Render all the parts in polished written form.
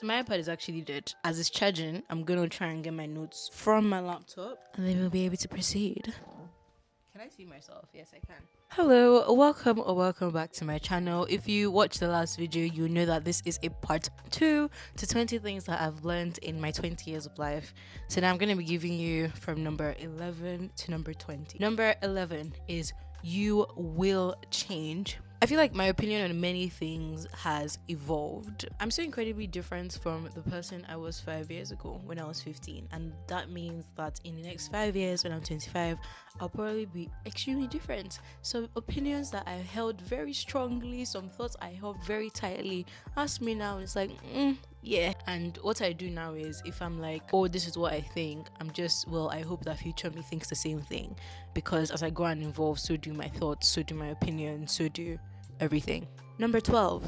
So my iPad is actually dead. As it's charging, I'm gonna try and get my notes from my laptop, and then we'll be able to proceed. Can I see myself? Yes, I can. Hello, welcome or welcome back to my channel. If you watched the last video, you know that this is a part 2 to 20 things that I've learned in my 20 years of life. So now I'm going to be giving you from number 11 to number 20. Number 11 is you will change. I feel like my opinion on many things has evolved. I'm so incredibly different from the person I was 5 years ago when I was 15. And that means that in the next 5 years, when I'm 25, I'll probably be extremely different. Some opinions that I held very strongly, some thoughts I held very tightly. Ask me now, it's like, yeah. And what I do now is, if I'm like, oh, this is what I think, I'm just, well, I hope that future me thinks the same thing. Because as I go and evolve, so do my thoughts, so do my opinions, so do everything. Number 12,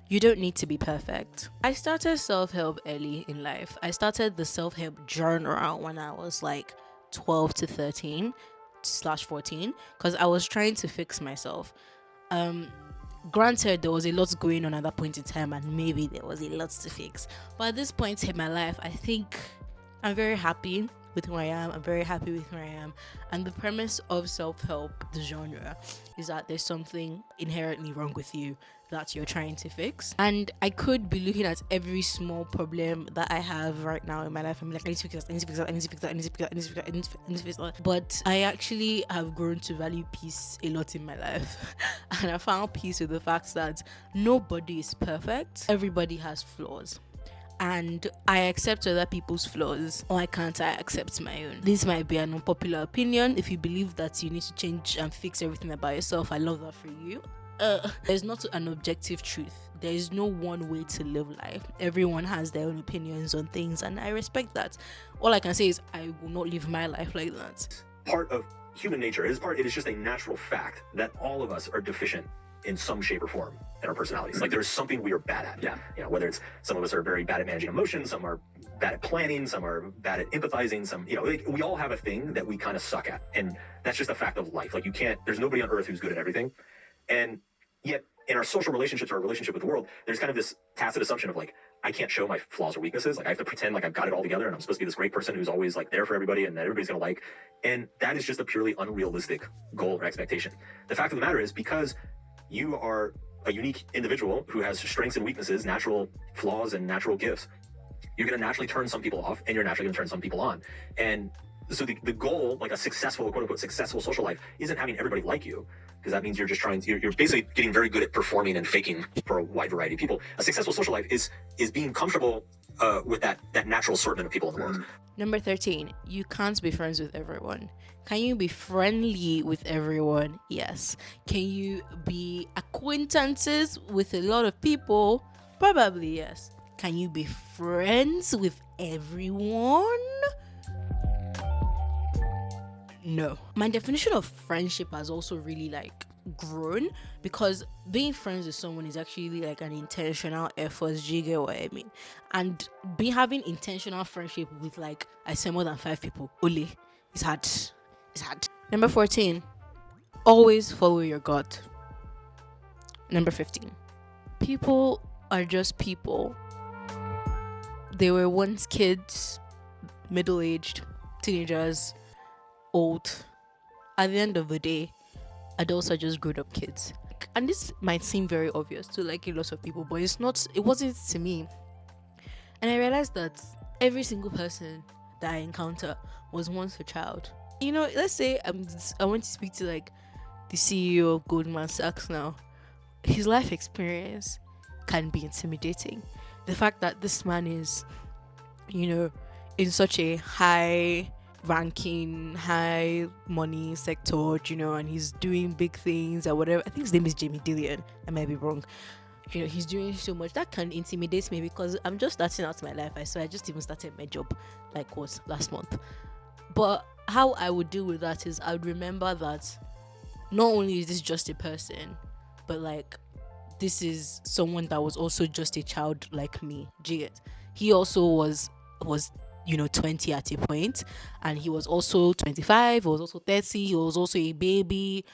you don't need to be perfect. I started self-help early in life. I started the self-help journal when I was like 12 to 13/14 because I was trying to fix myself. Granted, there was a lot going on at that point in time, and maybe there was a lot to fix. But at this point in my life, I think I'm very happy with who I am. I'm very happy with where I am. And the premise of self-help, the genre, is that there's something inherently wrong with you that you're trying to fix. And I could be looking at every small problem that I have right now in my life. I'm like, I need to fix that, I need to fix that, I need to fix that, I need to fix that, I need to fix that, I need to fix that. But I actually have grown to value peace a lot in my life. And I found peace with the fact that nobody is perfect. Everybody has flaws. And I accept other people's flaws. Why can't I accept my own? This might be an unpopular opinion. If you believe that you need to change and fix everything about yourself, I love that for you. There's not an objective truth. There is no one way to live life. Everyone has their own opinions on things, and I respect that. All I can say is I will not live my life like that. Part of human nature it is just a natural fact that all of us are deficient in some shape or form in our personalities. Like there's something we are bad at. Yeah. You know, whether it's some of us are very bad at managing emotions, some are bad at planning, some are bad at empathizing, some, you know, like, we all have a thing that we kind of suck at. And that's just a fact of life. Like there's nobody on earth who's good at everything. And yet in our social relationships or our relationship with the world, there's kind of this tacit assumption of like, I can't show my flaws or weaknesses. Like I have to pretend like I've got it all together and I'm supposed to be this great person who's always like there for everybody and that everybody's gonna like. And that is just a purely unrealistic goal or expectation. The fact of the matter is, because you are a unique individual who has strengths and weaknesses, natural flaws and natural gifts, you're going to naturally turn some people off and you're naturally going to turn some people on. And so the goal, like a successful, quote unquote, successful social life, isn't having everybody like you, because that means you're just trying to, you're basically getting very good at performing and faking for a wide variety of people. A successful social life is being comfortable with that natural assortment of people in the world. Number 13, you can't be friends with everyone. Can you be friendly with everyone? Yes. Can you be acquaintances with a lot of people? Probably yes. Can you be friends with everyone? No. My definition of friendship has also really grown, because being friends with someone is actually like an intentional effort. Do you get what I mean? And having intentional friendship with I say more than 5 people only, it's hard. It's hard. Number 14, always follow your gut. Number 15, people are just people. They were once kids, middle-aged, teenagers, old. At the end of the day, adults are just grown-up kids. And this might seem very obvious to a lot of people, but it's not. It wasn't to me. And I realized that every single person that I encounter was once a child. You know, let's say I want to speak to the CEO of Goldman Sachs now. His life experience can be intimidating. The fact that this man is, in such a high ranking, high money sector, and he's doing big things or whatever. I think his name is Jamie Dillion. I might be wrong. He's doing so much that can intimidate me, because I'm just starting out my life. I just even started my job last month. But how I would deal with that is I would remember that not only is this just a person, but this is someone that was also just a child like me. Do you get? He also was 20 at a point, and he was also 25, he was also 30, he was also a baby.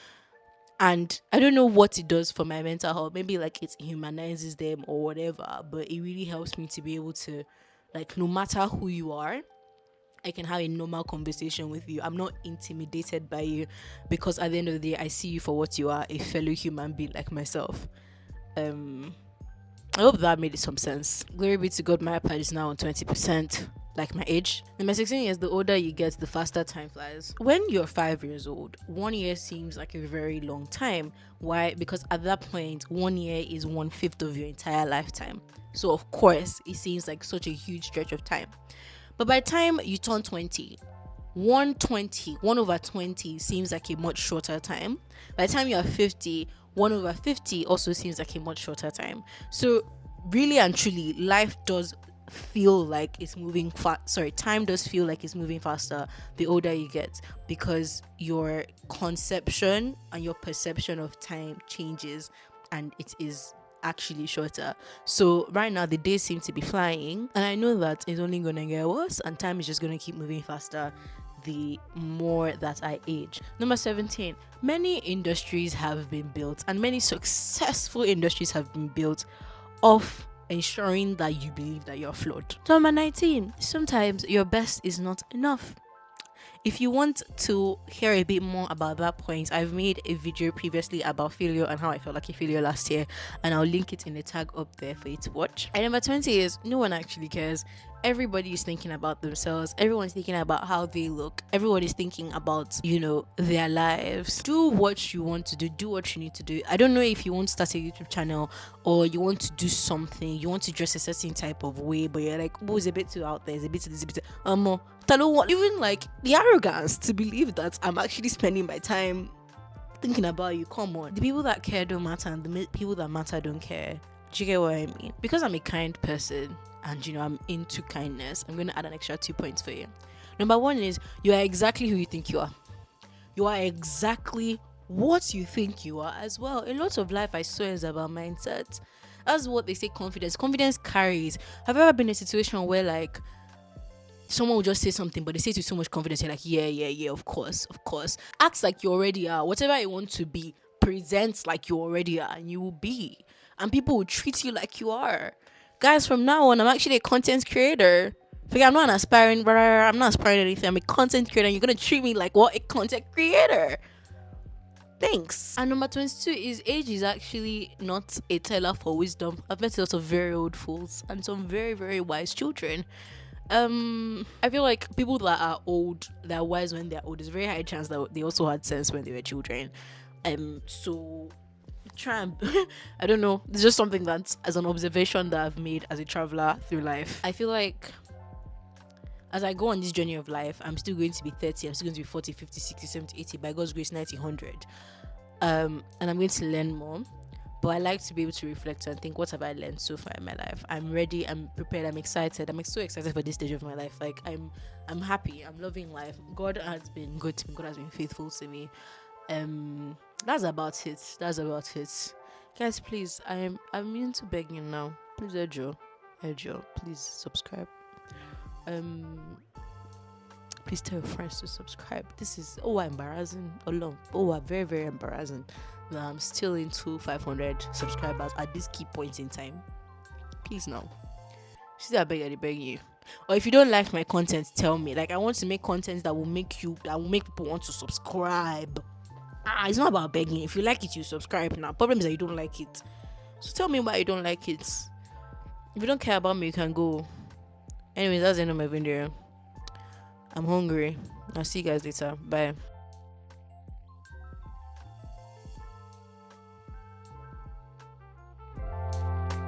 And I don't know what it does for my mental health. Maybe like it humanizes them or whatever, but it really helps me to be able to, like, no matter who you are, I can have a normal conversation with you. I'm not intimidated by you, because at the end of the day, I see you for what you are, a fellow human being like myself. I hope that made some sense. Glory be to God, my iPad is now on 20%, like my age. In my 16 years, the older you get, the faster time flies. When you're 5 years old, 1 year seems like a very long time. Why? Because at that point, 1 year is 1/5 of your entire lifetime. So of course, it seems like such a huge stretch of time. But by the time you turn 20, 1/20 seems like a much shorter time. By the time you are 50, 1/50 also seems like a much shorter time. So really and truly, life does feel like it's moving time does feel like it's moving faster the older you get, because your conception and your perception of time changes, and it is actually shorter. So right now the days seem to be flying, and I know that it's only gonna get worse, and time is just gonna keep moving faster the more that I age. Number 17, many industries have been built, and many successful industries have been built off ensuring that you believe that you're flawed. Number 19, sometimes your best is not enough. If you want to hear a bit more about that point, I've made a video previously about failure and how I felt like a failure last year, and I'll link it in the tag up there for you to watch. And number 20 is no one actually cares. Everybody is thinking about themselves. Everyone's thinking about how they look. Everyone is thinking about, their lives. Do what you want to do. Do what you need to do. I don't know if you want to start a YouTube channel, or you want to do something. You want to dress a certain type of way, but you're like, oh, it's a bit too out there. It's a bit this, a bit even like the arrogance to believe that I'm actually spending my time thinking about you. Come on. The people that care don't matter, and the people that matter don't care. Do you get what I mean? Because I'm a kind person, and I'm into kindness, I'm going to add an extra 2 points for you. Number 1 is you are exactly who you think you are. You are exactly what you think you are as well. A lot of life, I swear, is about mindset. That's what they say. Confidence carries. Have you ever been in a situation where like someone will just say something, but they say it with so much confidence, you're like, yeah, of course. Act like you already are. Whatever you want to be, present like you already are, and you will be. And people will treat you like you are. Guys, from now on, I'm actually a content creator. I'm not aspiring anything. I'm a content creator, and you're going to treat me like what? A content creator. Thanks. And number 22 is age is actually not a teller for wisdom. I've met a lot of very old fools and some very, very wise children. I feel like people that are old, that are wise when they're old, there's a very high chance that they also had sense when they were children. So try and I don't know, it's just something that as an observation that I've made as a traveler through life. I feel like as I go on this journey of life, I'm still going to be 30, I'm still going to be 40, 50, 60, 70, 80, by God's grace 90, 100. And I'm going to learn more. But I like to be able to reflect and think, what have I learned so far in my life? I'm ready, I'm prepared, I'm excited. I'm so excited for this stage of my life. Like I'm happy, I'm loving life. God has been good to me, God has been faithful to me. That's about it. Guys, please, I'm into begging now. Please, Ejo, please subscribe. Please tell your friends to subscribe. This is embarrassing. Very, very embarrassing that I'm still into 500 subscribers at this key point in time. Please now. I beg you. Or if you don't like my content, tell me. Like, I want to make content that will make people want to subscribe. It's not about begging. If you like it, you subscribe now. Problem is that you don't like it. So tell me why you don't like it. If you don't care about me, you can go. Anyways, that's the end of my video. I'm hungry. I'll see you guys later. Bye.